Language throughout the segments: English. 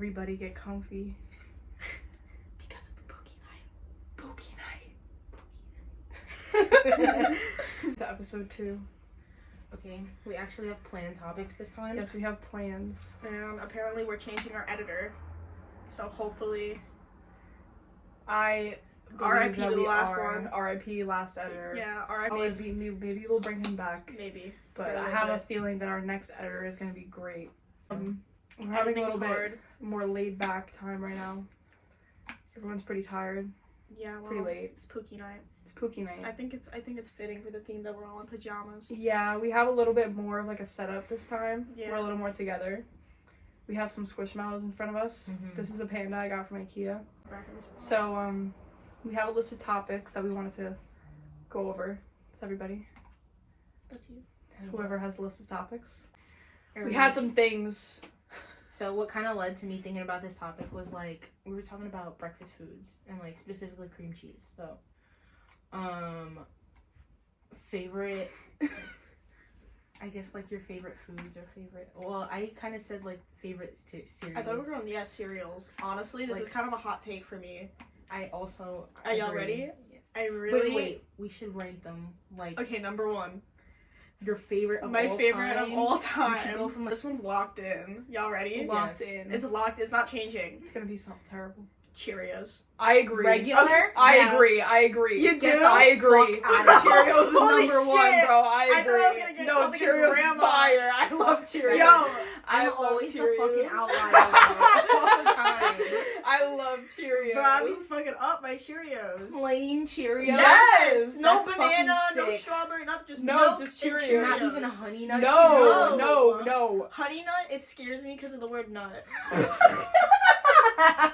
Everybody get comfy. Because it's Pookie Night. It's episode 2. Okay, we actually have planned topics this time. Yes, we have plans. And apparently we're changing our editor. So hopefully... I R.I.P. believe to that the we last are. one. R.I.P. last editor. Yeah, R.I.P. Maybe we'll bring him back. Maybe. But For a I little have a bit. feeling that our next editor is going to be great. We're having a little bit more laid back time right now. Everyone's pretty tired. Yeah, well, Pretty late. it's Pookie Night. It's Pookie Night. I think it's fitting for the theme that we're all in pajamas. Yeah, we have a little bit more of like a setup this time. Yeah. We're a little more together. We have some Squishmallows in front of us. Mhm. This is a panda I got from IKEA. Back in this So, we have a list of topics that we wanted to go over with everybody. That's you. Whoever has the list of topics. We Everybody. had some things. So what kind of led to me thinking about this topic was like we were talking about breakfast foods and like specifically cream cheese. So, favorite. I guess like your favorite foods or favorite. Well, I kind of said like favorite cereals. I thought we were going, cereals. Honestly, this is Like- kind of a hot take for me. I also. Are y'all agree. ready? Yes. I really... Wait. We should rank them like Okay, number 1. your favorite of My all favorite time. of all We time. should go from This one's locked in. Y'all ready? Locked Yes. in. It's locked. It's not changing. It's gonna be something terrible. Cheerios. I agree. Regular? Okay, I Yeah. agree. I agree. You Get do? the I agree. fuck outta here. Cheerios is Holy number 1, shit. bro. I I agree. thought I was gonna get no, called like a Cheerios is grandma. fire. I love Cheerios. Yo, I'm love always the Cheerios. fucking outlier though, all the time. I love Cheerios. bro, I be fucking up my Cheerios. Plain Cheerios. Yes! No That's banana, fucking no sick. strawberry, not just No, milk just and Cheerios. Not even a honey nut. No, Cheerios. no. Honey nut, it scares me because of the word nut.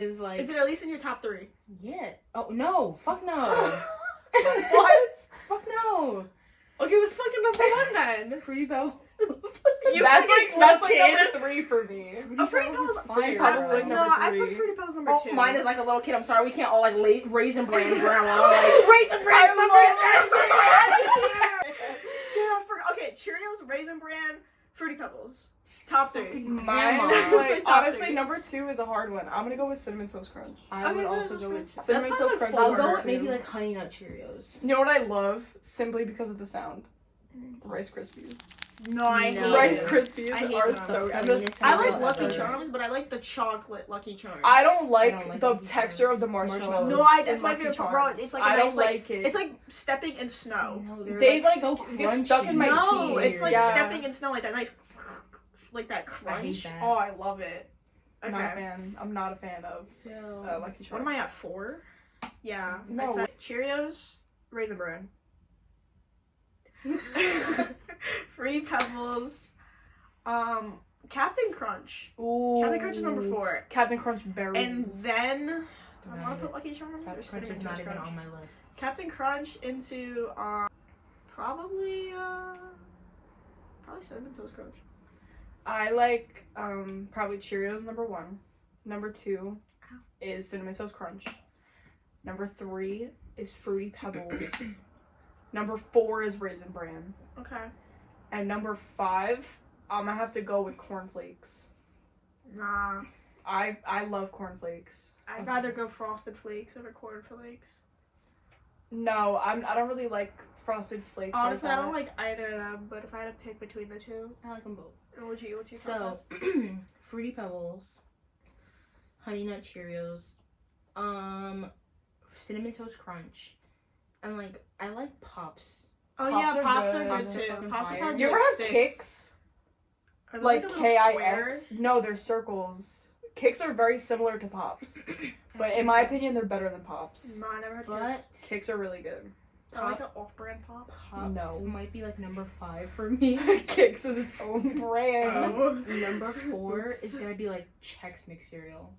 Is like Is it at least in your top 3? yeah. Oh no! Fuck no! What? Fuck no! Okay, what's fucking number 1 then? Fruity Pebbles. You That's fucking like kid. number 3 for me. Oh, Fruity Pebbles is Pebbles- fire. Pebbles bro. like No, number I 3. put Fruity Pebbles number 2. Oh, mine is like a little kid. I'm sorry, we can't all like raisin bran grandma. Like, Raisin Bran number love 6. Shit, out of here. Shit, I forgot. Okay, Cheerios, Raisin Bran, Fruity Pebbles. Top 3. Fucking Mine, grandma. That's my like, top honestly, 3. number 2 is a hard one. I'm gonna go with Cinnamon Toast Crunch. I would Okay, also go with. Cinnamon That's Toast probably Crunch. like I'll is go number with maybe 2. like Honey Nut Cheerios. You know what I love? Simply because of the sound. Rice Krispies. No, I hate No. Rice it. Krispies I hate are them. so. The And the funniest I thing like about Lucky it. Charms, but I like the chocolate Lucky Charms. I don't like, like the Lucky texture Charms. of the marshmallows. No, that's in my Lucky favorite. Charms. Bro, it's like a I nice, don't like, like it. It's like stepping in snow. No, they're They, like, like, so get crunchy. stuck in my No, teeth. it's like Yeah. stepping in snow, like that nice, like that I hate crunch. that. Oh, I love it. I'm not a Okay. fan. I'm not a fan of So Lucky Charms. What am I at, 4? Yeah. No. I said Cheerios, Raisin Bran. Fruity Pebbles. Captain Crunch. Ooh. Captain Crunch is number 4. Captain Crunch berries. And then, do I No. want to put Lucky Charms or Captain Crunch Cinnamon is not Toast even Crunch? on my list. Captain Crunch into probably Cinnamon Toast Crunch. I like probably Cheerios number 1. Number 2 is Cinnamon Toast Crunch. Number 3 is Fruity Pebbles. Number 4 is Raisin Bran. Okay. And number 5, I'm gonna have to go with Corn Flakes. Nah. I love Corn Flakes. I'd rather go Frosted Flakes over Corn Flakes. No, I don't really like Frosted Flakes. Honestly, like I that. don't like either of them, but if I had to pick between the two, I like them both. what's your So, top Fruity Pebbles, Honey Nut Cheerios, Cinnamon Toast Crunch, and like I like Pops. one? Oh Pops yeah, are Pops good. are good Pops are too. fucking Pops are fire. probably You ever like have 6. Kicks? Are those Like the little square? Kix? No, they're circles. Kicks are very similar to Pops, but in my opinion, they're better than Pops. No, I never had But Kicks. Kicks are really good. I like an off-brand pop. Pops No. might be like number 5 for me. Kicks is its own brand. Oh. Number 4 Oops. is gonna be like Chex Mix cereal.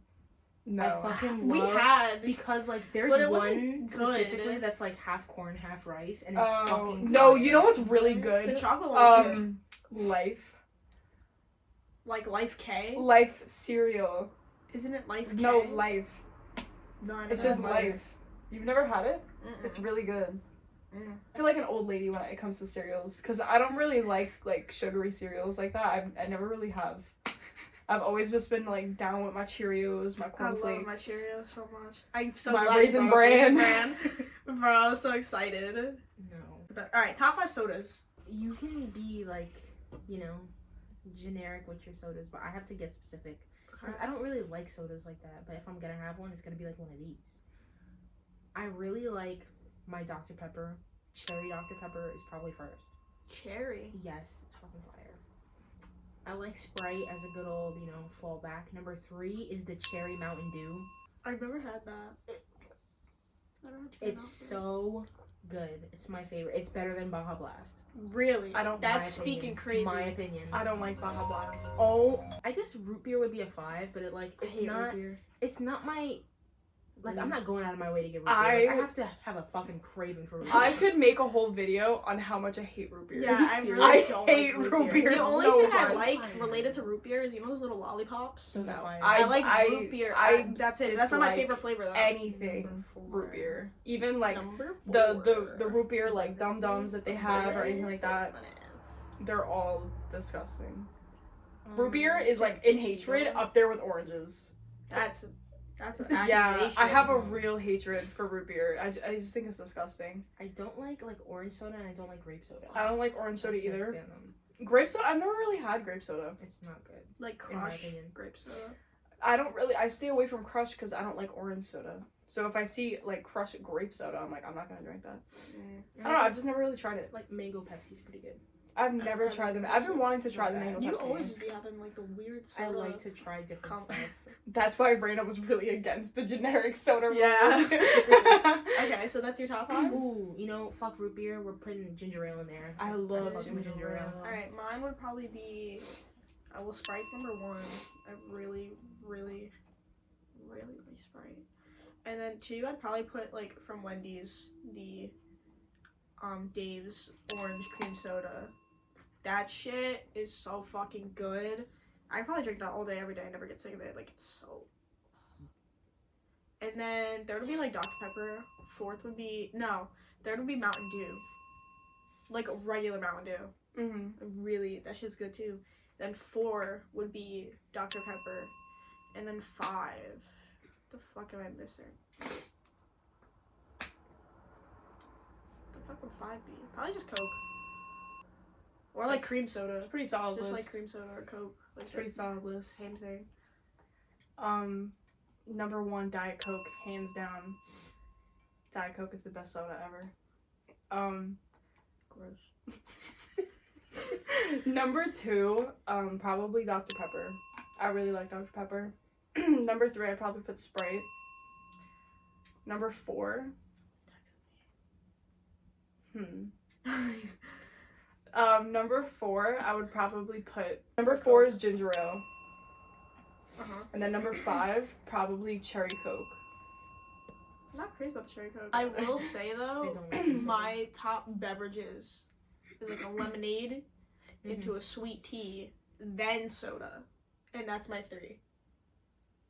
No. I fucking We love had. because like there's But it one wasn't specifically good. that's like half corn, half rice, and it's Oh, fucking no, fire. you know what's really The good? chocolate one's good. Life. Like Life K. Life cereal. Isn't it Life K? No, Life. No, I It's never just had Life. You've never had it? Mm-mm. It's really good. Mm. I feel like an old lady when it comes to cereals because I don't really like sugary cereals like that. I never really have. I've always just been like down with my Cheerios, my I cornflakes. love my Cheerios so much. I'm so My glad you Raisin brought up Raisin Bran. Bran. Bro, I was so excited. No. All right, top 5 sodas. You can be like, you know, generic with your sodas, but I have to get specific. Because I don't really like sodas like that, but if I'm gonna have one, it's gonna be like one of these. I really like my Dr. Pepper. Cherry Dr. Pepper is probably first. Cherry. Yes, it's fucking fire. I like Sprite as a good old, you know, fallback. Number 3 is the Cherry Mountain Dew. I've never had that. I don't know what It's so good. It's my favorite. It's better than Baja Blast. really. I don't- That's My opinion. speaking crazy. My opinion. I don't like Baja Blast. Oh, I guess root beer would be a 5, but it like I it's hate not. root beer. It's not my. Like I'm not going out of my way to get root beer. I- Like, I have to have a fucking craving for root beer. I could make a whole video on how much I hate root beer. Yeah, you I serious? really I don't hate like root beer The only so thing I much. like related to root beer is, you know those little lollipops? Those are No, fire. I like root beer. That's it. That's not my dislike favorite flavor though. anything Number 4. root beer. Even like Number the root beer like Dum Dums that they have or anything like that. Yes. They're all disgusting. Um, Root beer is like in hatred up there with oranges. That's an Yeah, accusation. I have a real hatred for root beer. I just think it's disgusting. I don't like orange soda and I don't like grape soda. I don't like orange soda I can't either. stand them. Grape soda, I've never really had grape soda. It's not good. like in my Crush opinion. grape soda. I stay away from Crush because I don't like orange soda. So if I see like Crush grape soda, I'm like, I'm not gonna drink that. I don't know, I've just never really tried it. Like mango Pepsi's pretty good. I've never tried them. I've been wanting to try the mango You Pepsi. always just be having like the weird soda. I like to try different Com- stuff. That's why Raina was really against the generic soda rule. Yeah. Okay, so that's your top 5? Ooh, you know, fuck root beer. We're putting ginger ale in there. I love fucking with ginger ale. Alright, mine would probably be Sprite's number 1. I really, really, really like Sprite. And then 2, I'd probably put like from Wendy's the Dave's orange cream soda. That shit is so fucking good. I probably drink that all day, every day. I never get sick of it. Like, it's so. And then 3rd would be like Dr. Pepper. 4th would be third would be Mountain Dew. Like regular Mountain Dew. Mm-hmm. Really, that shit's good too. Then 4 would be Dr. Pepper. And then 5. The fuck am I missing? The fuck would 5 be? Probably just Coke. Or like cream soda. It's a pretty solid Just list. like cream soda or Coke. Like It's a pretty solid list. same thing. Number 1, Diet Coke, hands down. Diet Coke is the best soda ever. Gross. Number 2, probably Dr. Pepper. I really like Dr. Pepper. Number 3, I'd probably put Sprite. Number 4. Number 4, I would probably put. Number 4 is ginger ale. Uh-huh. And then number 5, probably cherry Coke. I'm not crazy about the cherry Coke. I will say I though, don't like cream soda. my top beverages is like a lemonade into a sweet tea, then soda. And that's my 3.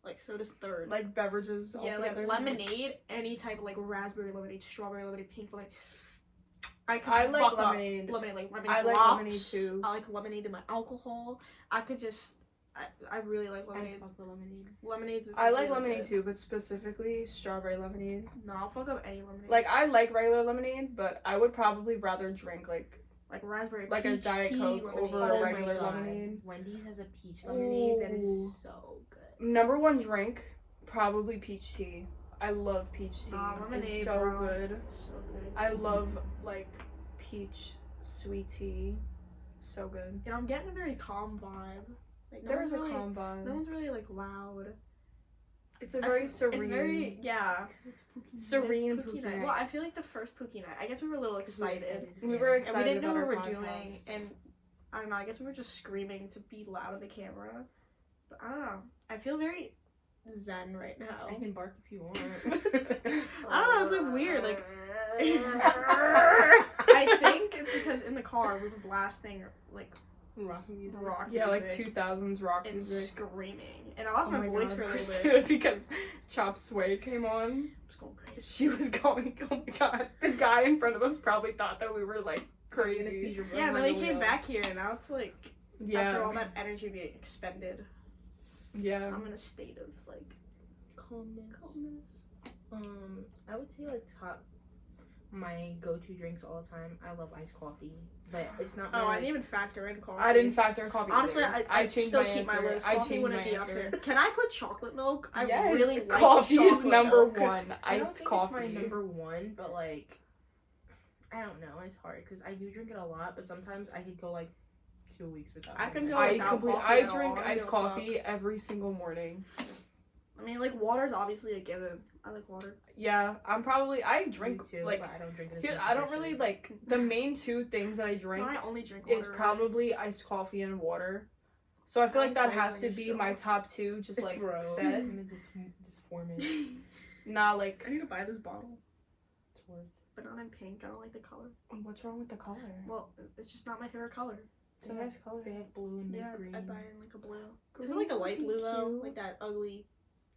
Like soda's 3rd. Like beverages Yeah, like altogether. lemonade, any type of like raspberry lemonade, strawberry lemonade, pink lemonade. I like fuck up lemonade. Lemonade, like lemonade. I like drops. lemonade too. I like lemonade in my alcohol. I could just, I really like I lemonade. fuck with lemonade. Lemonade's I like really lemonade good. too, but specifically strawberry lemonade. No, I'll fuck up any lemonade. Like I like regular lemonade, but I would probably rather drink like raspberry like a peach Diet tea Coke lemonade. over Oh a my regular God. lemonade. Wendy's has a peach lemonade that Ooh. is so good. Number 1 drink, probably peach tea. I love peach tea. Nah, lemonade, It's so bro. good. So good. I love like peach sweet tea. It's so good. You know, I'm getting a very calm vibe. Like, There is a really, calm vibe. No one's really like loud. It's a very serene. It's very yeah. Because it's Pookie. Serene It's Pookie Pookie night. night. Well, I feel like the first Pookie night. I guess we were a little excited. We were And excited we didn't know about what we our were doing, podcast. and I don't know. I guess we were just screaming to be loud on the camera. But I don't know. I feel very zen right now. I can bark if you want. I don't know. It's like weird. Like I think it's because in the car we were blasting like Rock music. rock Yeah, like music 2000s rock and music. screaming, and I lost Oh my voice God, for a little Christina, bit. because Chop Sway came on. I was going crazy. She was going, oh my god. The guy in front of us probably thought that we were like Crazy. crazy. Yeah, and then we came back here, and now it's like Yeah. after all that energy being expended. Yeah. I'm in a state of like Calmness. I would say like top my go-to drinks all the time. I love iced coffee, but it's not. Oh, my, I didn't even factor in coffee. I didn't factor in coffee. Honestly, either. I changed still my keep my answer. list. I Coffee changed wouldn't my be up answer. there. Can I put chocolate milk? I Yes, really like coffee is chocolate number milk. one. I don't Iced think coffee. it's my number one, but like, I don't know. It's hard because I do drink it a lot, but sometimes I could go like 2 weeks without. I can having go it. without coffee I at all. drink I don't iced give a fuck. coffee every single morning. I mean, like water's obviously a given. I like water. Yeah, I drink Me too, like but I don't drink it as dude, much I as don't really should. like the main two things that I drink No, I only drink water. is probably iced coffee and water. So I feel like that I'm has to boiling be shit. my top two, just like Bro, said. I'm gonna just form it. Nah, like I need to buy this bottle, It's worth. but not in pink. I don't like the color. what's wrong with the color? Well, it's just not my favorite color. It's a nice color. They have blue and Yeah, green. I'd buy it in like a blue. Green Is it like a would light be blue though? cute. Like that ugly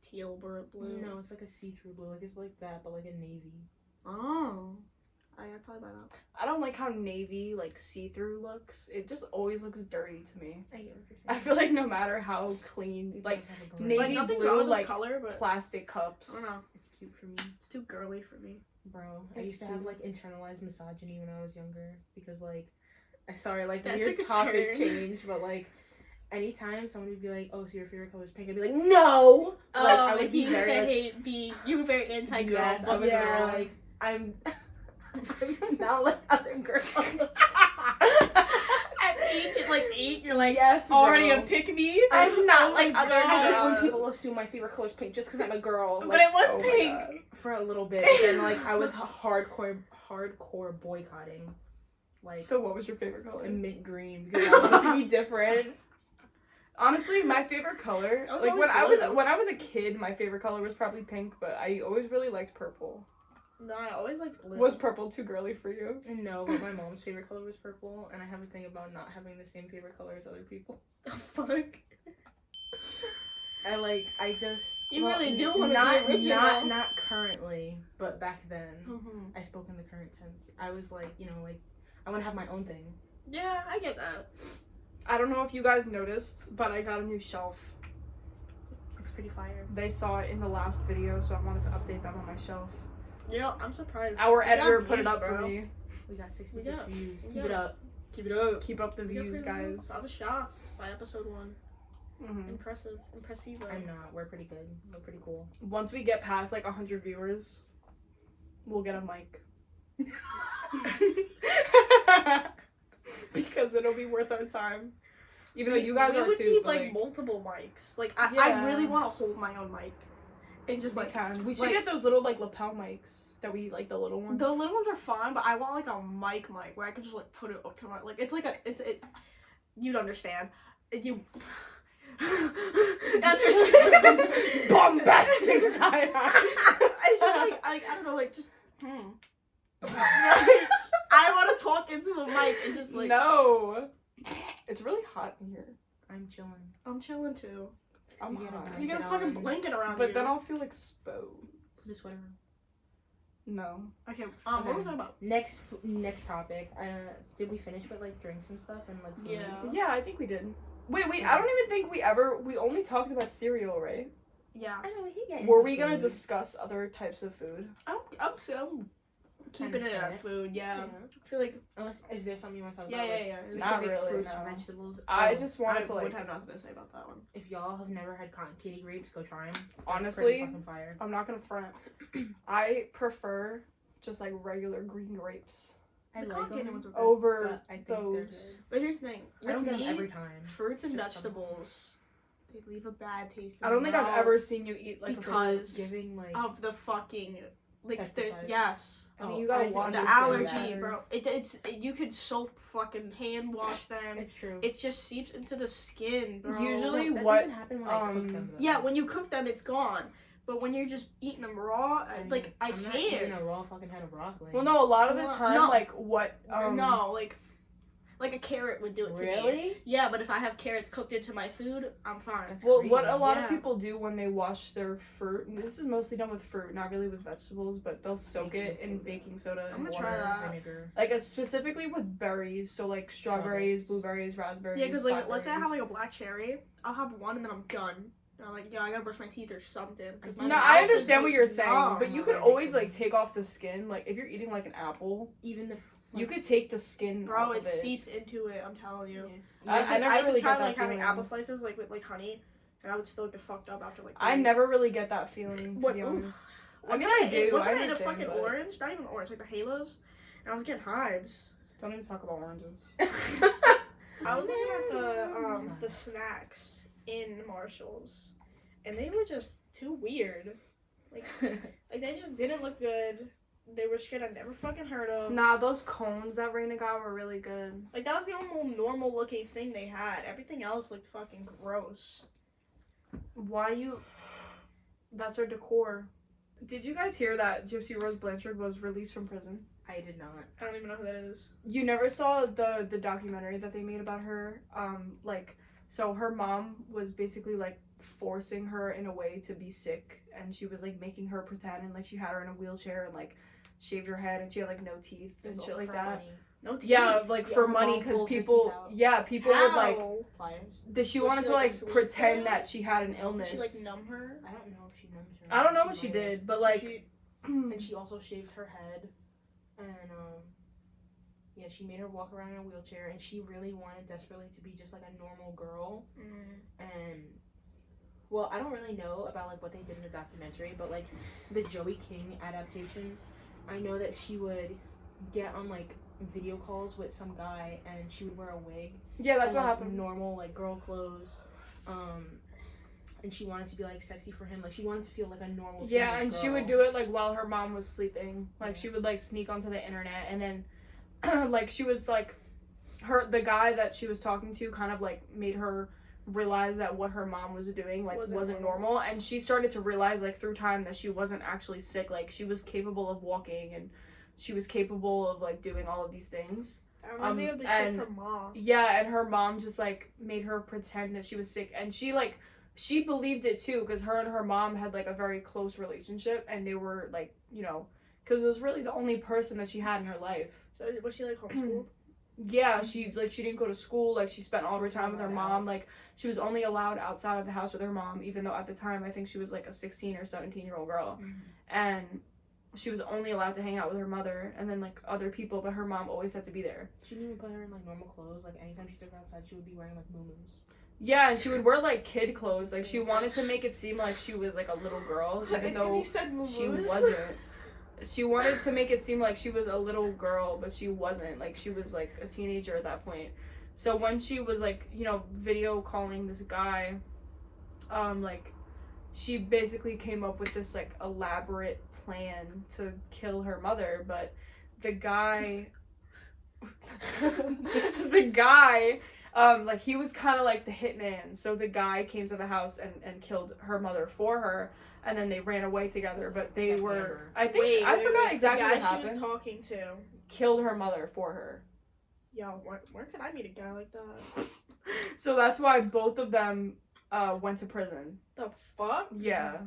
teal blue? No, it's like a see-through blue. Like it's like that, but like a navy. Oh. I'd probably buy that. I don't like how navy like see-through looks. It just always looks dirty to me. I get what you're I saying. feel like no matter how clean, like navy Like nothing's blue, wrong with this like color, but plastic I cups. don't know. It's cute for me, It's too girly for me. bro. I It's used to have cute. like internalized misogyny when I was younger because like, sorry, like That weird took a topic turn. change, but like. Anytime someone would be like, "Oh, so your favorite color is pink," I'd be like, "No!" Like I would be very like, you were very anti-girl. yes, I was very like, I'm not like other girls. At age 8, you're like Yes, already bro. a pick me. I'm not Oh like my other God. I hate girls. when people assume my favorite color is pink just because I'm a girl. But Like, it was oh my pink. God. for a little bit, but then like I was hardcore boycotting, like So what was your favorite color? mint green because I wanted to be different. Honestly, my favorite color, I was like always blue. when I was a kid, my favorite color was probably pink, but I always really liked purple. No, I always liked blue. Was purple too girly for you? And no, but my mom's favorite color was purple, and I have a thing about not having the same favorite color as other people. the fuck? I just You really do wanna be not original. not currently, but back then Mm-hmm. I spoke in the current tense. I was like, like I want to have my own thing. Yeah, I get that. I don't know if you guys noticed, but I got a new shelf. It's pretty fire. They saw it in the last video, so I wanted to update them on my shelf. You know, I'm surprised. Our We got editor put it views, up bro. for me. We got 66 Yeah. views. Keep Yeah. it up. Keep it up. Keep up the We got views, pretty guys. views. I was shocked by episode 1. Mhm. Impressive. Impressivo. I'm not. We're pretty good. We're pretty cool. Once we get past like 100 viewers, we'll get a mic. Because it'll be worth our time. Even though you guys we are would too. need but, like multiple mics. Like Yeah. I really want to hold my own mic, and just we like can. We should like- get those little like lapel mics that we like, the little ones. the little ones are fine, but I want like a mic where I can just like put it up to my like it's like it. You'd understand. You understand? Bombastic side eye. It's just like I don't know, like just I want to talk into a mic and just like No. It's really hot in here. I'm chilling. I'm chilling too. I'm You get hot. a Cause you got a blanket fucking on. blanket around But you. then I'll feel exposed. Put this sweater on. No. Okay. What were we Okay. talking about? Next topic. Did we finish with like drinks and stuff and like food? Yeah. Yeah, I think we did. Wait, I don't even think we only talked about cereal, right? Yeah. I mean, we can get Were into we gonna food. discuss other types of food? I'm keeping Kinda it at set. food. Yeah. Yeah. I feel like Unless, is there something you want to talk yeah, about? yeah, like, yeah. Not Specific really, fruits no. and vegetables. I Oh, just I wanted to would like. have nothing to say about that one. if y'all have never had cotton candy grapes, go try them. Honestly, fucking fire. I'm not gonna front. I prefer just like regular green grapes The like cotton candy 'em, ones were good. over but I think they're those. good. But here's the thing. I don't With get them me, every time. fruits and Just vegetables, they leave a bad taste. I don't think I've ever seen you eat like Because- Giving like of the fucking like the Pesticides. yes. I think you gotta I think wash The your that's skin allergy, better. bro. You could soap fucking hand wash them. It's true. It just seeps into the skin, bro. Usually- that what, doesn't happen when I cook them. Though. Yeah, when you cook them, it's gone. But when you're just eating them raw, I'm I not eating can't. a raw fucking head of broccoli. Well, no, a lot of the No, time, no. like what? No, like a carrot would do it to me. Really? Yeah, but if I have carrots cooked into my food, I'm fine. That's Well, what a crazy. lot of Yeah. people do when they wash their fruit, and this is mostly done with fruit, not really with vegetables, but they'll soak it in baking soda I'm and gonna water. try that. Vinegar. Like specifically with berries, so like strawberries, Strawberries. blueberries, raspberries. Yeah, because like let's say I have blackberries. like a black cherry, I'll have one and then I'm done. And I'm like, I gotta brush my teeth or something. 'Cause my No, mouth I is understand what just you're saying, numb. but you could allergic always to like them. take off the skin. Like if you're eating like an apple, Even the you could take the skin Bro, off it of it. seeps into it. I'm telling you. I I never used really to try get that like having feeling. apple slices like with like honey, and I would still get fucked up after like. I 3. never really get that feeling, to What- be oof. honest. I One mean, time I do. One I time I ate a understand, fucking but orange, not even orange, like the halos, and I was getting hives. don't even talk about oranges. I was looking at the snacks in Marshalls, and they were just too weird. Like they just didn't look good. They were shit I never fucking heard of. Nah, those cones that Raina got were really good. Like that was the only normal looking thing they had. Everything else looked fucking gross. Why you? That's her decor. Did you guys hear that Gypsy Rose Blanchard was released from prison? I did not. I don't even know who that is. You never saw the documentary that they made about her? So her mom was basically like forcing her in a way to be sick, and she was like making her pretend, and like she had her in a wheelchair and like shaved her head, and she had like no teeth and shit like that. No teeth. Yeah, like Yeah, for her money, mom because pulled her people, teeth out. yeah, people would like How? Pliers. that she Was wanted she, to like, like asleep pretend there? that she had an illness. Did she like numb her? I don't know if she numbed her. I don't know what she might have. did, but So like, and she also shaved her head, and yeah, she made her walk around in a wheelchair, and she really wanted desperately to be just like a normal girl. And well, I don't really know about like what they did in the documentary, but like the Joey King adaptation, I know that she would get on like video calls with some guy, and she would wear a wig. yeah, that's and, what like, happened. Normal like girl clothes, and she wanted to be like sexy for him. Like she wanted to feel like a normal. Yeah, teenage and she would girl. do it like while her mom was sleeping. Like Yeah. she would like sneak onto the internet, and then like she was like the guy that she was talking to kind of like made her realize that what her mom was doing like wasn't normal, and she started to realize like through time that she wasn't actually sick. Like she was capable of walking, and she was capable of like doing all of these things. That reminds me of the shit and- from Mom. Yeah, and her mom just like made her pretend that she was sick, and she believed it too, because her and her mom had like a very close relationship, and they were like, because it was really the only person that she had in her life. So was she like homeschooled? Yeah, she didn't go to school. Like she spent all of her time with her mom. Like she was only allowed outside of the house with her mom, even though at the time I think she was like a 16 or 17-year-old girl, and she was only allowed to hang out with her mother and then like other people, but her mom always had to be there. She didn't even put her in like normal clothes. Like anytime she took her outside, she would be wearing like muumuus. Yeah, and she would wear like kid clothes. Like she wanted to make it seem like she was like a little girl, even It's 'cause though you said she moo-moos. wasn't. She wanted to make it seem like she was a little girl, but she wasn't. Like she was like a teenager at that point. So when she was like, video calling this guy, like she basically came up with this like elaborate plan to kill her mother, but the guy like he was kind of like the hitman, so the guy came to the house and killed her mother for her, and then they ran away together, but they Like were Amber. I think I forgot exactly the what guy she was happened. talking to. Killed her mother for her. Yo, where can I meet a guy like that? So that's why both of them went to prison. The fuck? Yeah,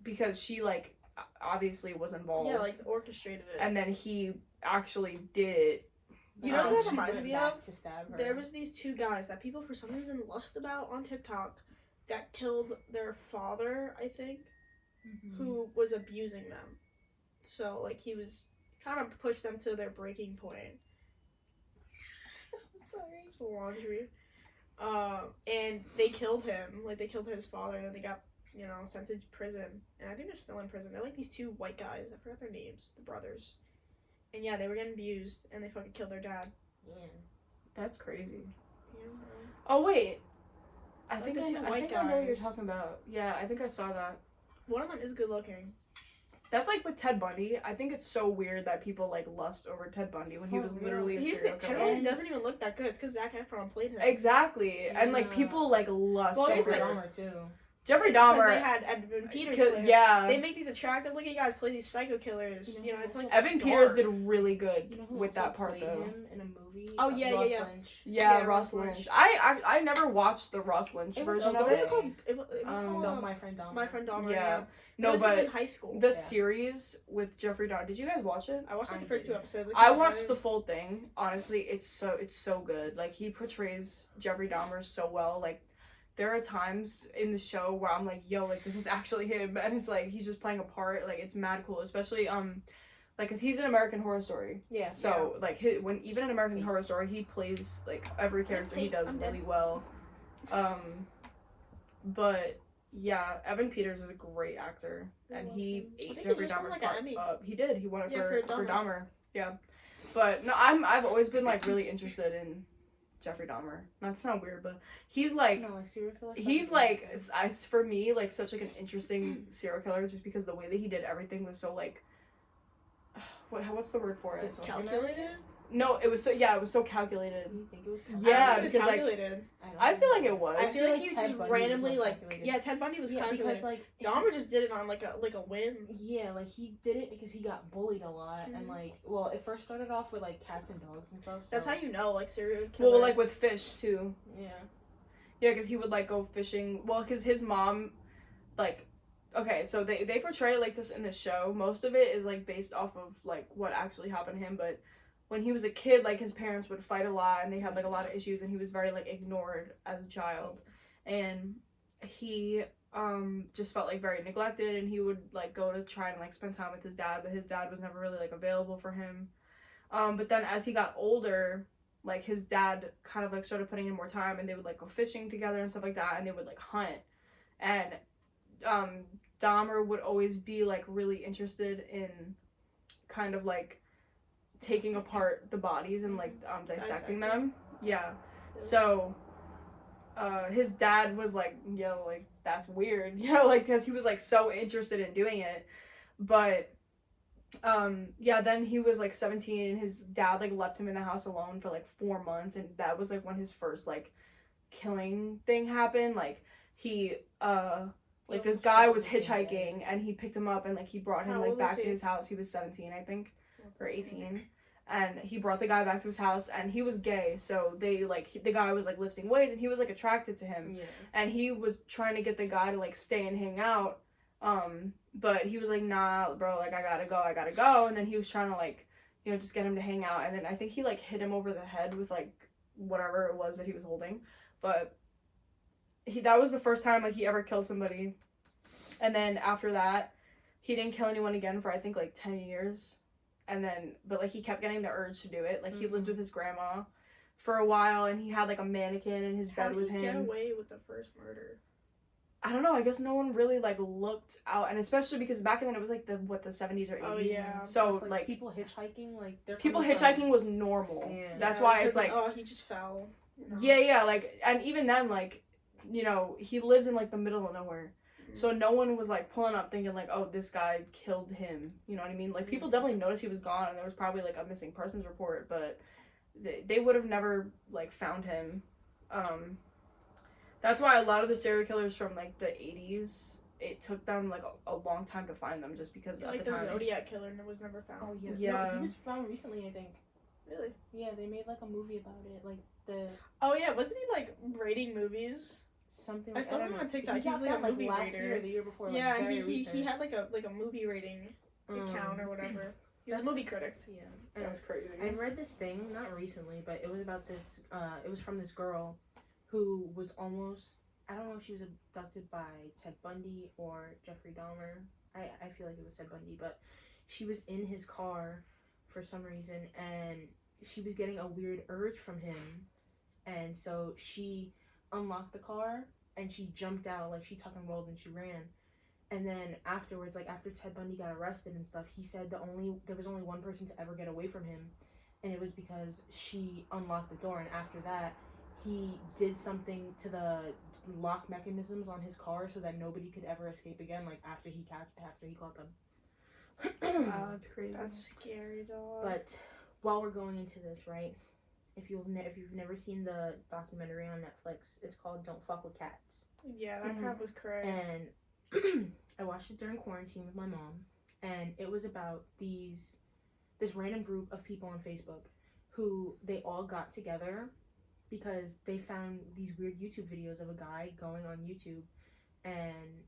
because she like obviously was involved. Yeah, like orchestrated it. and then he actually did it. You know But what she that reminds went me back of? to stab her. There was these two guys that people for some reason lust about on TikTok that killed their father, I think, who was abusing them. So like he was kind of pushed them to their breaking point. I'm sorry, it's the laundry. And they killed him. Like they killed his father, and then they got sent to prison. And I think they're still in prison. They're like these two white guys. I forgot their names. The brothers. And yeah, they were getting abused, and they fucking killed their dad. Yeah. That's crazy. Yeah, bro. Oh wait, I Like think the I two know, I white think I know what you're guys. talking about. Yeah, I think I saw that. One of them is good looking. That's like with Ted Bundy. I think it's so weird that people like lust over Ted Bundy when he For was real. literally a He's serial Ted killer. Bundy doesn't even look that good. It's because Zac Efron played him. Exactly, and like Yeah. people like lust Well, over he's Jeffrey like- Dahmer too. Jeffrey Because Dahmer. they had Evan Peters 'cause- play him. yeah, They make these attractive looking guys play these psycho killers. You know, It's like Evan it's Peters dark. did really good You know who with also that part played though. him in a movie? Oh, yeah, Ross yeah. Lynch. Yeah, Yeah, Ross Ross Lynch. Lynch. I never watched the Ross Lynch It was version a- of What was it. it called? It was called My Friend Dahmer. My Friend Dahmer. Yeah. Yeah. No, it was in but high school. the Yeah. series with Jeffrey Dahmer. Did you guys watch it? I watched like I the first two didn't. episodes. I watched the full thing. Honestly, it's so good. Like he portrays Jeffrey Dahmer so well. Like there are times in the show where I'm like, yo, like this is actually him, and it's like he's just playing a part. Like it's mad cool, especially like, cause he's in American Horror Story. Yeah. So like when even in American Horror Story, he plays like every character he does really well. But yeah, Evan Peters is a great actor, and he ate Jeffrey Dahmer's part up. He did. He won it for Dahmer. Yeah. But no, I've always been like really interested in Jeffrey Dahmer. That's not weird, but he's like, No, like serial killer. he's like, for me, like such like an interesting serial killer, just because the way that he did everything was so like, what's the word for it? Calculated? No, it was so calculated. You think it was? Yeah, it was because like calculated. I feel like it was. I feel like he Ted just Bundy randomly was like calculated. yeah, Ted Bundy was calculated. because like Dahmer just did it on like a whim. Yeah, like he did it because he got bullied a lot, and like, well, it first started off with like cats and dogs and stuff. So. That's how you know like serial killers. Well, like with fish too. Yeah. Yeah, because he would like go fishing. Well, because his mom, like, okay, so they portray it like this in the show. Most of it is like based off of like what actually happened to him, but when he was a kid, like his parents would fight a lot, and they had like a lot of issues, and he was very like ignored as a child, and he just felt like very neglected, and he would like go to try and like spend time with his dad, but his dad was never really like available for him. But then as he got older, like his dad kind of like started putting in more time, and they would like go fishing together and stuff like that, and they would like hunt, and Dahmer would always be like really interested in kind of like taking apart the bodies and like dissecting them. Yeah. So his dad was like, yo, like that's weird, you know, like because he was like so interested in doing it. But yeah, then he was like 17, and his dad like left him in the house alone for like 4 months, and that was like when his first like killing thing happened. Like he like this guy was hitchhiking, and he picked him up, and like he brought him like back to his house. He was 17, I think, or 18, and he brought the guy back to his house, and he was gay, so they like the guy was like lifting weights, and he was like attracted to him. Yeah. And he was trying to get the guy to like stay and hang out, but he was like, nah, bro, like I gotta go, and then he was trying to like, you know, just get him to hang out, and then I think he like hit him over the head with like whatever it was that he was holding, but that was the first time like he ever killed somebody. And then after that, he didn't kill anyone again for I think like 10 years. And then, but like he kept getting the urge to do it. Like he lived with his grandma for a while, and he had like a mannequin in his bed with him. How did he get away with the first murder? I don't know. I guess no one really like looked out, and especially because back then it was like the 70s or 80s. Oh yeah. So like people hitchhiking, like they're people hitchhiking was normal. Yeah. That's why it's like oh, he just fell. You know? yeah, like, and even then, like, you know, he lived in like the middle of nowhere. So no one was like pulling up thinking like, oh, this guy killed him. You know what I mean? Like people definitely noticed he was gone, and there was probably like a missing persons report, but they would have never like found him. That's why a lot of the serial killers from like the 80s, it took them like a long time to find them, just because like at the time. Zodiac killer was never found. Oh yeah. Yeah. No, he was found recently, I think. Really? Yeah, they made like a movie about it, like the. Oh yeah, wasn't he like rating movies? Something I like, saw don't him know. on TikTok. He He was got like a found, movie last rater. year or the year before. Like, Yeah, and very he recent. had like a movie rating account or whatever. He was a That's- movie critic. Yeah. That's crazy. I read this thing not recently, but it was about this. It was from this girl who was almost. I don't know if she was abducted by Ted Bundy or Jeffrey Dahmer. I feel like it was Ted Bundy, but she was in his car for some reason, and she was getting a weird urge from him, and so she unlocked the car and she jumped out, like she tuck and rolled and she ran. And then afterwards, like after Ted Bundy got arrested and stuff, he said there was only one person to ever get away from him, and it was because she unlocked the door. And after that, he did something to the lock mechanisms on his car so that nobody could ever escape again. Like after he caught them. Wow, that's crazy. That's scary though. But while we're going into this, right? If you've never seen the documentary on Netflix, it's called "Don't Fuck with Cats." yeah, that crap was crazy. And I watched it during quarantine with my mom, and it was about this random group of people on Facebook who they all got together because they found these weird YouTube videos of a guy going on YouTube and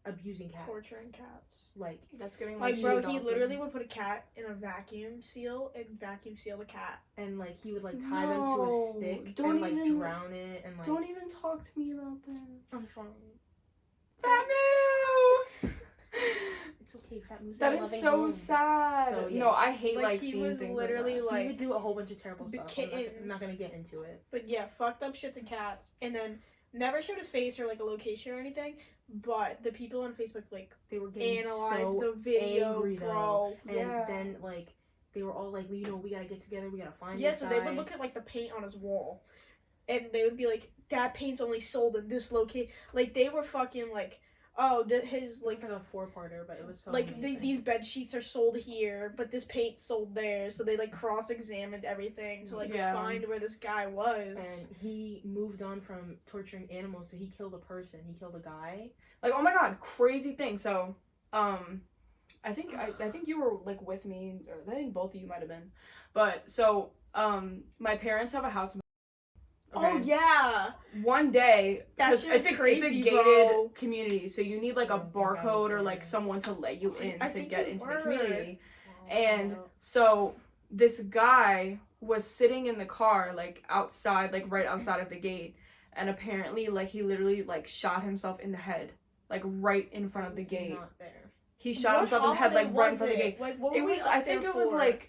abusing cats. torturing cats. Like, That's getting Like, bro, shit he also. literally would put a cat in a vacuum seal and vacuum seal the cat. and like he would like tie them to a No, stick don't and like even- drown it and like. Don't even talk to me about this. I'm sorry. Fat Moo! It's okay, Fat Moo's That in a is loving so home. sad. So, yeah. No, I hate Like, like he seeing was things literally, like that. He like, would do a whole bunch of terrible the stuff. I'm not kittens. gonna get into it. But yeah, fucked up shit to cats. And then never showed his face or like a location or anything. But the people on Facebook like They were getting analyzed so the video, angry, bro. and Yeah. then like they were all like, you know, we gotta get together, we gotta find Yeah, this so guy. they would look at like the paint on his wall, and they would be like, "That paint's only sold in this location." Like they were fucking like, "Oh, his It like was like a 4-parter, but it was so like amazing. these bed sheets are sold here, but this paint's sold there." So they like cross-examined everything to like Yeah. find where this guy was. And he moved on from torturing animals to he killed a person. He killed a guy. Like, oh my god, crazy thing. So, I think you were like with me, or I think both of you might have been. But so, my parents have a house. Oh yeah, One day, That 'cause shit is it's a crazy, gated bro. community, so you need like a I think I was barcode or like there. someone to let you in I to think get you into were. the community. And so this guy was sitting in the car, like outside, like right outside of the gate, and apparently, like he literally like shot himself in the head, like right in front of the He's gate. Not there. He shot What himself in the head, like holiday right in was front of the it? gate. Like what It were we was, up I think there it was for? like,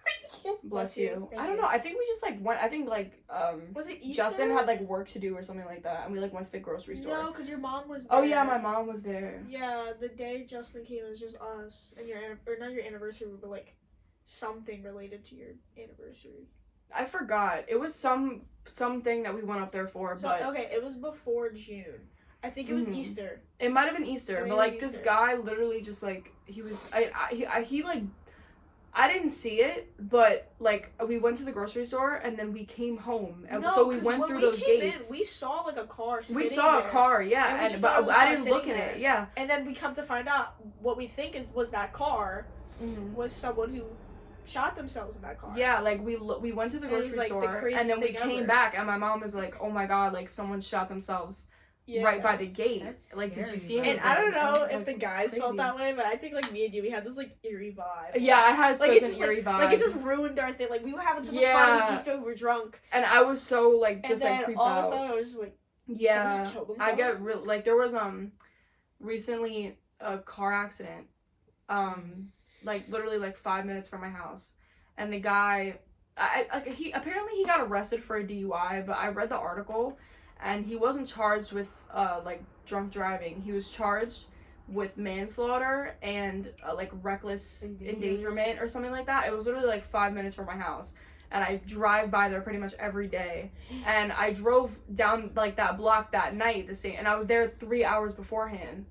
Bless bless you. you. Thank I don't you. know. I think we just like went. I think like Was it Easter? Justin had like work to do or something like that, and we like went to the grocery store. No, because your mom was there. Oh yeah, my mom was there. Yeah, the day Justin came, it was just us and or not your anniversary, but like something related to your anniversary. I forgot. It was something that we went up there for, So but okay, it was before June. I think it was Mhm. Easter. it might have been Easter. I think But it was like this Easter. guy literally just like he was. He like. I didn't see it, but like we went to the grocery store and then we came home, and so we 'cause went when through we those came gates. We saw like a car. We sitting saw there. a car, And yeah, we and just thought it was but a I car didn't look in sitting it. there. Yeah. And then we come to find out what we think was that car was someone who shot themselves in that car. Yeah, like we went to the And it was, grocery like, the store, craziest and then we thing came ever. back, and my mom was like, "Oh my god, like someone shot themselves Yeah. right by the gate." That's Like, did you scary, see bro. it? And I don't I know was if like, the guys crazy. felt that way, but I think like me and you, we had this like eerie vibe. Yeah, I had Like such it's an just eerie vibe. like it just ruined our thing. Like we were having so much fun. Yeah. It was Easter, we were drunk, and I was so like and just then like creeped all out. of a sudden I was just like, someone Yeah, just killed I get themselves? real like there was recently a car accident, like literally like 5 minutes from my house, and the guy, he apparently he got arrested for a DUI, but I read the article, and he wasn't charged with like drunk driving. He was charged with manslaughter and like reckless endangerment or something like that. It was literally like 5 minutes from my house. And I drive by there pretty much every day. And I drove down like that block that night and I was there 3 hours beforehand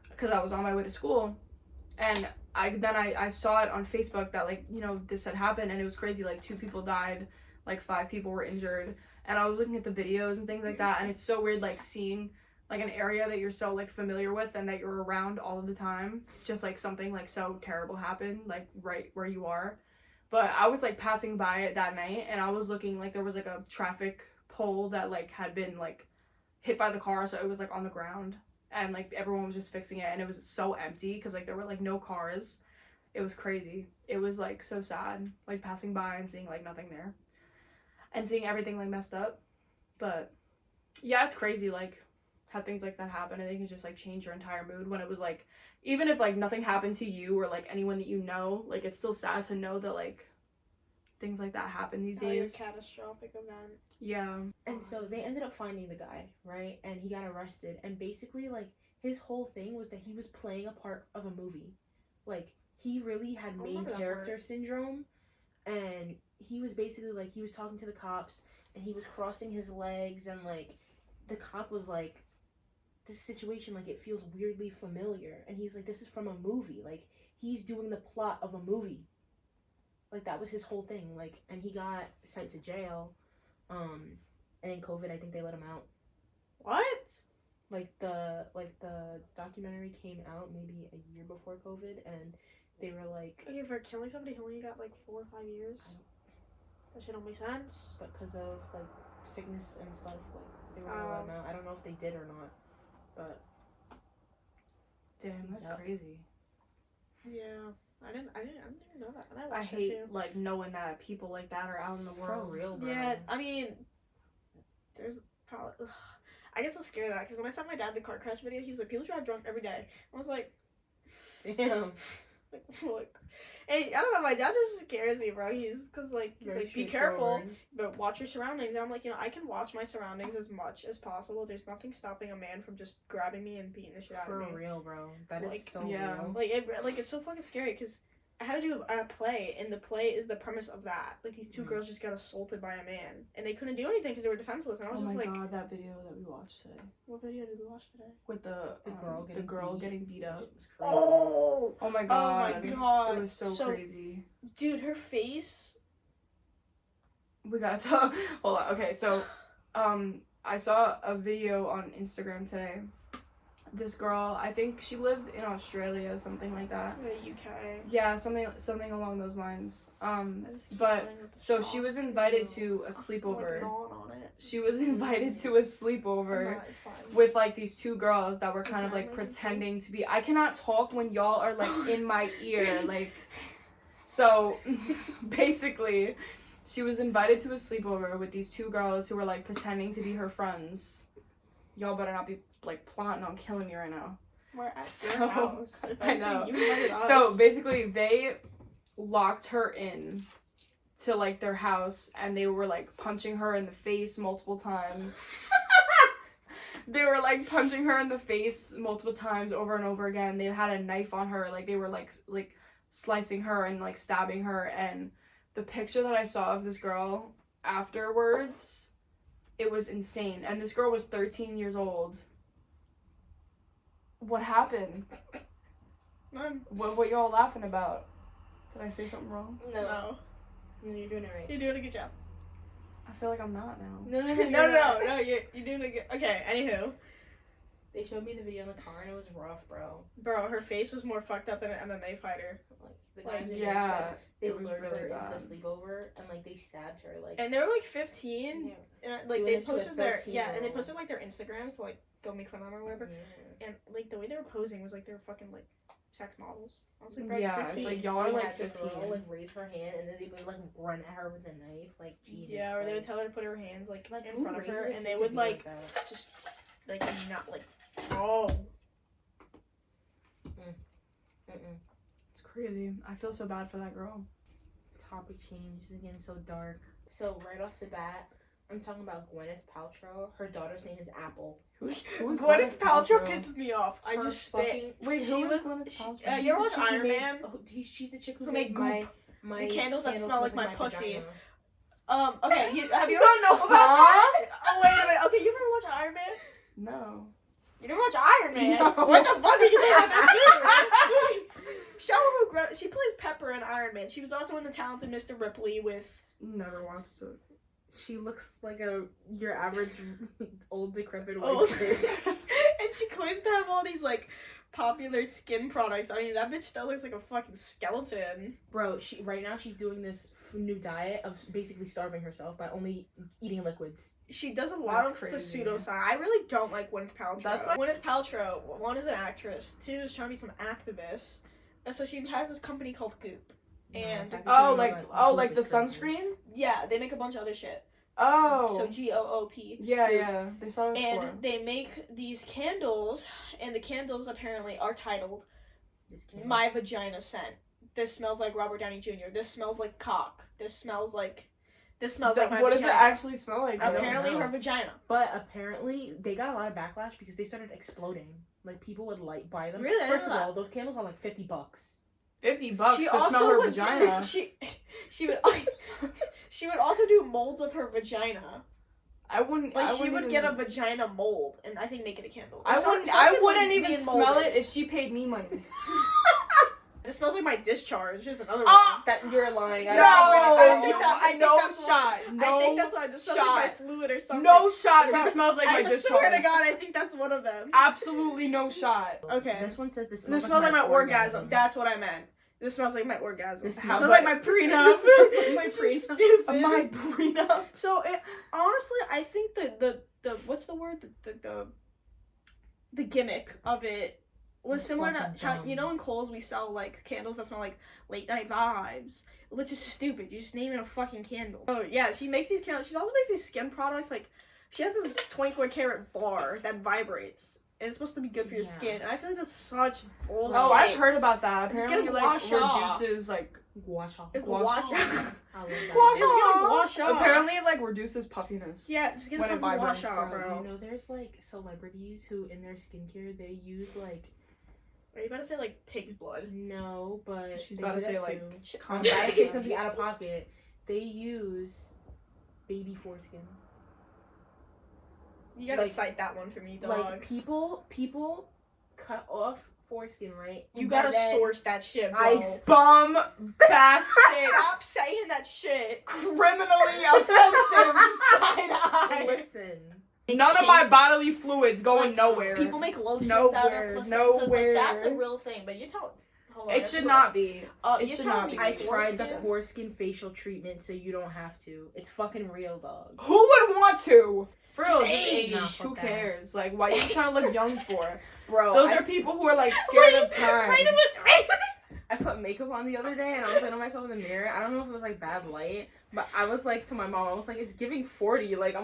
because I was on my way to school. And I saw it on Facebook that like, you know, this had happened, and it was crazy. Like 2 people died, like 5 people were injured. And I was looking at the videos and things like that, and it's so weird like seeing like an area that you're so like familiar with and that you're around all of the time, just like something like so terrible happened like right where you are. But I was like passing by it that night, and I was looking, like there was like a traffic pole that like had been like hit by the car, so it was like on the ground, and like everyone was just fixing it, and it was so empty because like there were like no cars. It was crazy. It was like so sad, like passing by and seeing like nothing there and seeing everything like messed up. But yeah, it's crazy like how things like that happen, and they can just like change your entire mood. When it was like, even if like nothing happened to you or like anyone that you know, like it's still sad to know that like things like that happen these Like a days. catastrophic event. Yeah. And so they ended up finding the guy, right? And he got arrested. And basically, like, his whole thing was that he was playing a part of a movie. Like, he really had I main remember that character part. syndrome. And he was basically, like, he was talking to the cops, and he was crossing his legs, and, like, the cop was like, this situation, like, it feels weirdly familiar. And he's like, this is from a movie. Like, he's doing the plot of a movie. Like, that was his whole thing. Like, and he got sent to jail. And in COVID, I think they let him out. What? Like the documentary came out maybe a year before COVID, and they were like, Okay, for killing somebody, he only got like 4 or 5 years. That shit don't make sense. but because of like sickness and stuff, like they were gonna let him out. I don't know if they did or not, but Damn, that's Yep. crazy. Yeah. I didn't even know that. And I I watched it hate too. like knowing that people like that are out in the For world. real, bro. Yeah, I mean, there's probably. Ugh. I get so scared of that because when I sent my dad the car crash video, he was like, "People drive drunk every day." I was like, Damn. "Look." Hey, I don't know. My dad just scares me, bro. He's like, Very be careful, straightforward. but watch your surroundings. And I'm like, I can watch my surroundings as much as possible. There's nothing stopping a man from just grabbing me and beating the shit out For of me. real, bro. That is Like, so yeah. real. Like it's so fucking scary because I had to do a play, and the play is the premise of that. Like these two Mhm. girls just got assaulted by a man, and they couldn't do anything because they were defenseless. And I was Oh just my like, god, that video that we watched today "What video did we watch today?" with the The girl getting beat That up. shit was crazy. Oh, Oh my oh god. my god! It was so crazy. Dude, her face. We gotta talk. Hold on. Okay, so, I saw a video on Instagram today. This girl, I think she lives in Australia, something like that. The UK. Yeah, something along those lines. But so she was invited to a sleepover. She was invited to a sleepover with like these two girls that were kind of like pretending to be. I cannot talk when y'all are like in my ear, like. So, basically, she was invited to a sleepover with these two girls who were like pretending to be her friends. Y'all better not be like plotting on killing me right now. We're at So, your house. If I know. anything, you invited us. So basically, they locked her in to like their house, and they were like punching her in the face multiple times. They were like punching her in the face multiple times over and over again. They had a knife on her, like they were like slicing her and like stabbing her. And the picture that I saw of this girl afterwards, it was insane. And this girl was 13 years old. What happened? None. What y'all laughing about? Did I say something wrong? No. No, you're doing it right. You're doing a good job. I feel like I'm not now. No, you're doing a good. Okay, anywho. They showed me the video in the car and it was rough, bro. Bro, her face was more fucked up than an MMA fighter. Like the Like, guys yeah, they it was lured really her bad. into the sleepover and like they stabbed her like. And they were like 15. Yeah. And like Doing they this to a posted their 13-year-old. and they posted like their Instagrams to like go make fun of them or whatever. Yeah. And like the way they were posing was like they were fucking like sex models. I was like, bro, Yeah, you're it's 15. like y'all are They like had the 15. girl, like raise her hand and then they would like run at her with a knife, like Jesus. Yeah, or they would Christ. tell her to put her hands like, It's like in who front of raises her, a and kid they to would be like that? just like not like oh. Mm-mm. It's crazy. I feel so bad for that girl. Topic change. This is getting so dark. So right off the bat, I'm talking about Gwyneth Paltrow. Her daughter's name is Apple. Who's Gwyneth Paltrow pisses me off. I Her just spit. fucking- Wait, She who was- was Gwyneth she- Paltrow? you ever watch the chick who Iron made- Man? Oh, she's the chick who Who made made my The candles that smell like my pussy. vagina. Okay, have you You don't ever know about that? that? Oh wait a minute. Okay, you ever watch Iron Man? No. You never watch Iron Man? No. What the fuck are you talking about that too? Show her who she plays Pepper in Iron Man. She was also in The Talented Mr. Ripley with. Never watched it. She looks like your average old decrepit white Oh. bitch. And she claims to have all these like popular skin products. I mean, that bitch still looks like a fucking skeleton. Bro, right now she's doing this new diet of basically starving herself by only eating liquids. She does a lot That's of crazy. pseudoscience. I really don't like Gwyneth Paltrow. That's like- Gwyneth Paltrow, one is an actress, two is trying to be some activist. And so she has this company called Goop. And Oh, like the sunscreen? yeah, they make a bunch of other shit. Oh. So GOOP. yeah, Goop. yeah. They saw it was And for. they make these candles, and the candles apparently are titled This kid. My Vagina Scent. This smells like Robert Downey Jr. This smells like cock. This smells like my What does it vagina. actually smell like? I don't Apparently know. her vagina. But apparently they got a lot of backlash because they started exploding. Like people would buy them. Really? I First of didn't know all, those candles are like $50. $50 She to also smell her would vagina. she would she would also do molds of her vagina. I wouldn't. Like I she wouldn't would even, get a vagina mold and I think make it a candle. I Some- wouldn't. something I was wouldn't even being smell molded. it if she paid me money. It smells like my discharge. Is another one. Ah! That you're lying. No, I think no that's shot. No I think that's why this smells like my shot. fluid or something. No shot. This smells like my I discharge. swear to God, I think that's one of them. Absolutely no shot. Okay. This one says this This smells smells like my orgasm. That's what I meant. This smells like my orgasm. This This smells smells like my prenup. This smells like my This is prenup. stupid. My prenup. So honestly, I think the what's the word the gimmick of it was similar to Fucking how, dumb. you know, in Kohl's we sell like candles that smell like late night vibes, which is stupid. You just name it a fucking candle. Oh yeah, she makes these candles. She also makes these skin products. Like she has this 24 karat bar that vibrates. And it's supposed to be good for your Yeah. skin. And I feel like that's such bullshit. Oh, I've heard about that. Just Apparently, get like, gua sha. reduces, like, Gua sha. Gua sha. I love that. Gua Just get gua sha. apparently, it, like, reduces puffiness. Yeah, just get a when it fucking gua vibrates. sha, Bro, bro. you know, there's like celebrities who in their skincare they use like Are you about to say like pig's blood? no, but She's they about do to say, that like, too. con- I'm about to say something out of pocket. They use baby foreskin. You gotta Like- cite that one for me, dog. Like people cut off foreskin, right? you And gotta then source that shit, bro. Bum bastard. Stop saying that shit. Criminally offensive side eye. Listen. None of my Kinks. bodily fluids going Like, nowhere. People make lotions out of their Nowhere, placentas. Like that's a nowhere. real thing. But you tell. Hold on, It should not be. It you should telling not me be. I tried the foreskin? foreskin facial treatment, so you don't have to. It's fucking real, dog. Who would want to? For real, just age. age. Nah, Who fuck that. cares? Like, why are you trying to look young for? Bro, Those are people who are like scared of time. I put makeup on the other day and I was looking at myself in the mirror. I don't know if it was like bad light, but I was like to my mom, I was like, it's giving 40. Like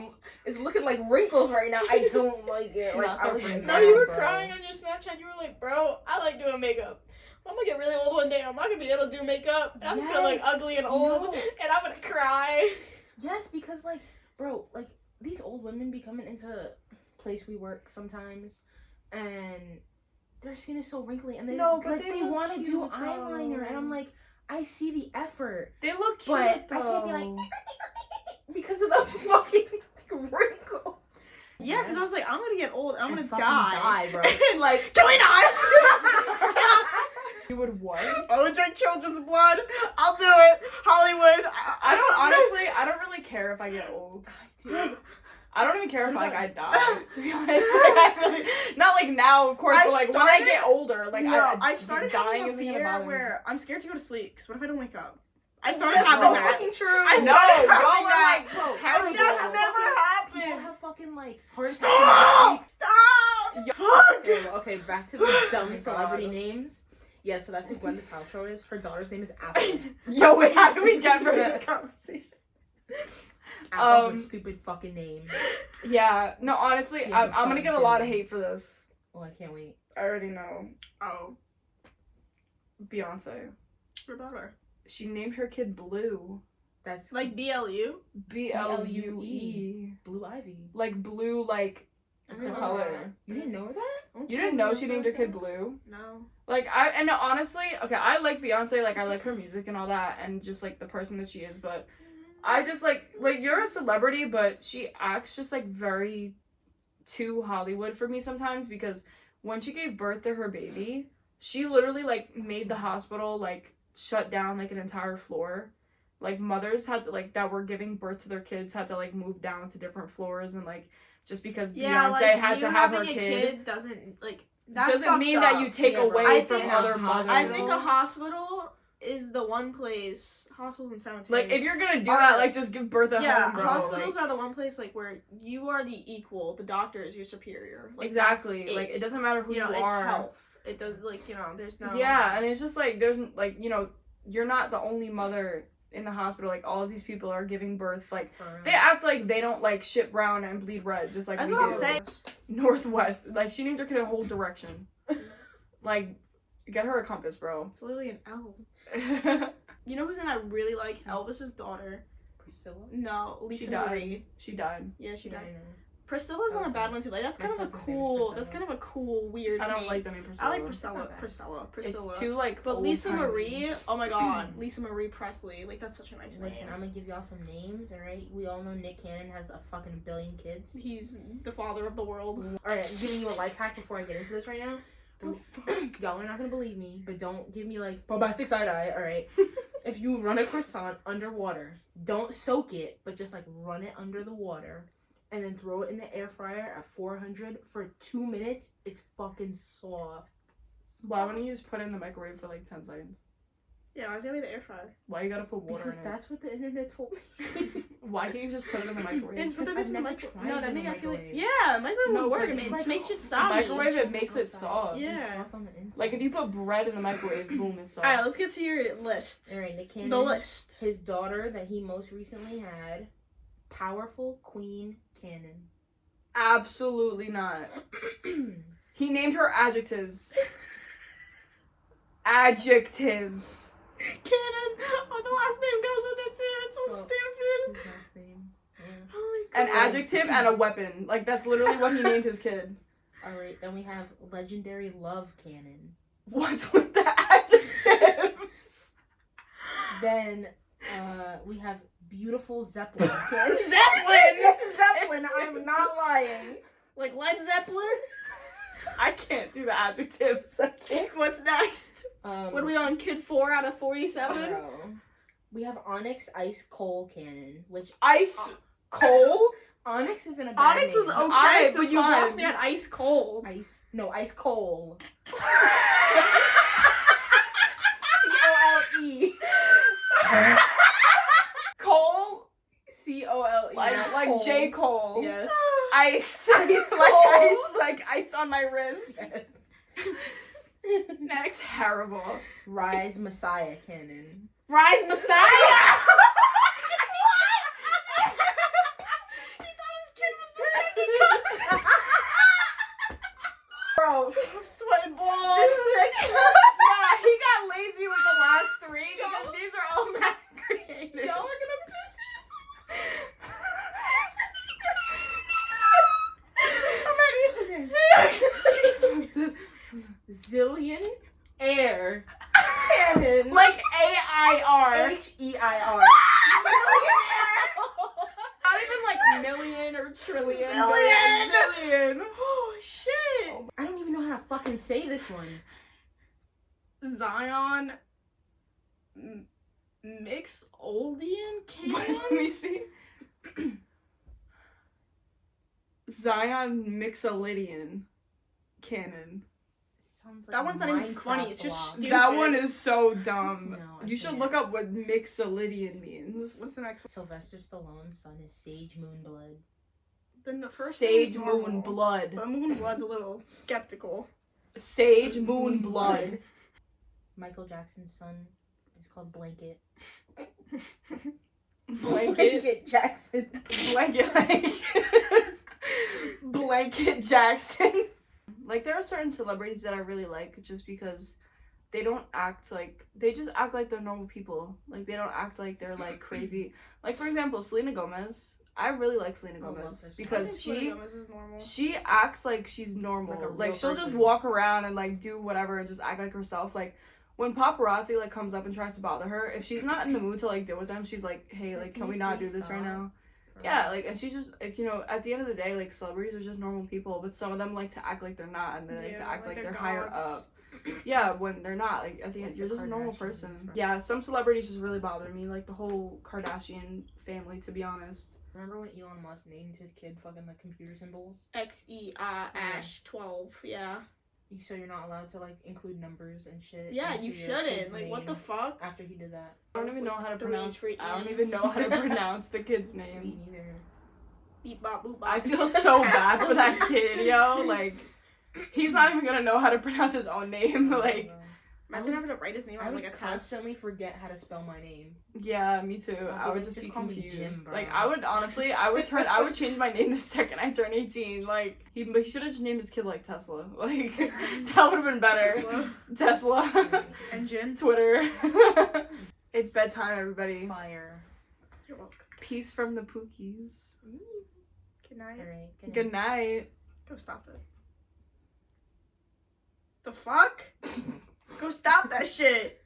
it's looking like wrinkles right now. I don't like it. Like Not I the was wrinkles. No, you were bro. crying on your Snapchat. You were like, bro, I like doing makeup. I'm gonna get really old one day. I'm not gonna be able to do makeup. And I'm just gonna look Yes. ugly and old, No. and I'm gonna cry. Yes, because like, bro, like these old women be coming into the place we work sometimes, and their skin is so wrinkly, and they No, but like they they look want to do cute, eyeliner, and I'm though. like, I see the effort They look cute, But I can't be like, because of the fucking wrinkles. Yeah, because I was like, I'm gonna get old. I'm And gonna fucking die. bro. And like, can we not? Stop. You would what? I would drink children's blood. I'll do it. Hollywood. I don't really care if I get old. Dude, I don't even care if What like I about- die. To be honest, like, I really, not like now, of course, I but like when I started- get older, like I started dying having a isn't gonna fear bother me. where I'm scared to go to sleep. Because what if I don't wake up? I started that's having so that. fucking true. I No, started y'all having were that. like Bro, terrible. That's have never People happened. have fucking like heart attacks Stop! in Stop! Yo- Fuck! their sleep. Okay, back to the Oh dumb my celebrity God. names. Yeah, so that's who Gwyneth Paltrow is. Her daughter's name is Apple. Yo, wait, how did we get from this conversation? Apple's a stupid fucking name. Yeah, no, honestly, She has a I'm gonna son, get a lot of too. hate for this. Oh, I can't wait. I already know. Oh. Beyonce. What about her? She named her kid Blue. That's Like BLU? BLUE. Blue Ivy. Like blue, like I the didn't know color. that. You didn't know that? You didn't know she named her kid Blue? No. Like and honestly, okay, I like Beyonce, like I like her music and all that, and just like the person that she is, but I just like you're a celebrity, but she acts just like very too Hollywood for me sometimes, because when she gave birth to her baby, she literally like made the hospital like shut down like an entire floor. Like mothers had to like that were giving birth to their kids had to like move down to different floors, and like just because Beyonce had to have her having a kid doesn't like that's doesn't fucked mean that up. you take Yeah, bro. away I from think other a mothers. I think a Hospitals. hospital is the one place. Hospitals and cemeteries. Like if you're gonna do Are- that, like just give birth at yeah, home, bro. hospitals like, are the one place like where you are the equal. The doctor is your superior. Like, exactly. that's it. Like it doesn't matter who you know, you it's are. health. It does like there's no. Yeah, and it's just like there's like you're not the only mother in the hospital. Like all of these people are giving birth. Like they act like they don't like shit brown and bleed red, just like That's we what I'm do. saying. Northwest. Like she named her kid a whole direction. Like get her a compass, bro. It's literally an L. You know whose name I really like? Elvis's daughter. Priscilla? No, she Lisa died. Marie. She died. Yeah, she Yeah, I died. know. Priscilla's not a bad one too. Like that's My kind of a cousin's name is cool. Priscilla. That's kind of a cool, weird. I don't name. like the name Priscilla. I like not Priscilla. bad. Priscilla. It's too like But Lisa old-timey. Marie, oh my god, Lisa Marie Presley, like that's such a nice Listen, name. I'm gonna give y'all some names, alright? We all know Nick Cannon has a fucking billion kids. He's the father of the world. Alright, I'm giving you a life hack before I get into this right now. Y'all are not gonna believe me, but don't give me like bombastic side eye, alright? If you run a croissant underwater, don't soak it, but just like run it under the water and then throw it in the air fryer at 400 for 2 minutes, it's fucking soft. Why wouldn't you just put it in the microwave for like 10 seconds? Yeah, it's gonna be the air fryer. Why you gotta put water Because in it? that's what the internet told me. Why can't you just put it in the microwave? It's Because but I've it's never like tried no, it that in make the I feel like microwave. yeah, microwave No, will work. 'cause It it's makes, like makes it The soggy. microwave, it makes it soft. Yeah. Soft on the inside. Like if you put bread in the microwave, boom, it's soft. All right, let's get to your list. All right, Nick Cannon. The list. His daughter that he most recently had, powerful Queen Cannon. Absolutely not. He named her adjectives. Adjectives. Cannon. Oh, the last name goes with it too. It's so Well, stupid. His last name. Yeah. Oh my An god. adjective and a weapon. Like that's literally what he named his kid. All right, then we have legendary Love Cannon. What's with the adjectives? Then we have beautiful Zeppelin Cannon. Zeppelin. Zeppelin. I'm not lying. Like Led Zeppelin. I can't do the adjectives. I can't. What's next? What are we on? Kid 4 out of 47. Bro. We have Onyx Ice Coal Cannon, which Ice coal? Onyx isn't a bad Onyx name. was okay, Onyx but is you fine. lost me at ice cold. Ice coal. COLE. Coal? COLE. Like J. Cole. Yes. Ice. Ice like coal. ice. Like ice on my wrist. Yes. Next. Terrible. Rise Messiah Cannon. Rise Messiah! He thought his kid was the second guy. Bro, I'm sweating balls. this is like Nah, he got lazy with the last three because these are all mad creative. Y'all are gonna piss yourself. I'm ready. Zillion Air Cannon. Like AIR. HEIR. Not even like million or trillion. Zillion. Zillion. Oh shit. I don't even know how to fucking say this one. Zion Mixolydian Wait, Cannon? let me see. Zion Mixolydian Cannon. Sounds like That one's not even funny, it's just Minecraft stupid. That one is so dumb. No, I You should can't. look up what Mixolydian means. What's the next one? Sylvester Stallone's son is Sage Moonblood. The first Sage name's normal, Moon Blood. But Moonblood's a little skeptical. Sage Moon Blood. Michael Jackson's son is called Blanket. Blanket. Jackson. Blanket like Blanket Jackson. Like there are certain celebrities that I really like just because they don't act like they just act like they're normal people. Like they don't act like they're like crazy. Like for example, Selena Gomez. I really like Selena I love Gomez her so I because think she Selena Gomez is normal. she acts like she's normal. Like a Like, real she'll just person. walk around and like do whatever and just act like herself. Like when paparazzi like comes up and tries to bother her, if she's not in the mood to like deal with them, she's like, hey, like can we not do this right now? Yeah, like, and she's just, like, you know, at the end of the day, like, celebrities are just normal people, but some of them like to act like they're not, and they like to act like they're higher gods. up. Yeah, when they're not, like, at the end, Like you're the just a normal Kardashians, person. right? Yeah, some celebrities just really bother me, like the whole Kardashian family, to be honest. Remember when Elon Musk named his kid fucking like computer symbols? XEI Ash 12. Yeah. So you're not allowed to like include numbers and shit. Yeah, into you your shouldn't. kid's Like, what the name fuck? After he did that. I don't even know how to Threes pronounce, for I don't E's. even know how to pronounce the kid's Me name. neither. Beep bop boop bop. I feel so bad for that kid, yo, like, he's not even gonna know how to pronounce his own name, like. Imagine having to write his name I on would like a constantly test. forget how to spell my name. Yeah, me too. I'll I be would like, just just be call me confused. Jim, bro. Like I would honestly, I would change my name the second I turn 18. Like he should have just named his kid like Tesla. Like that would have been better. Tesla. Engine. Twitter. It's bedtime, everybody. Fire. You're welcome. Peace from the Pookies. Good night. Alright. Good night. Go stop it. The fuck? Go stop that shit.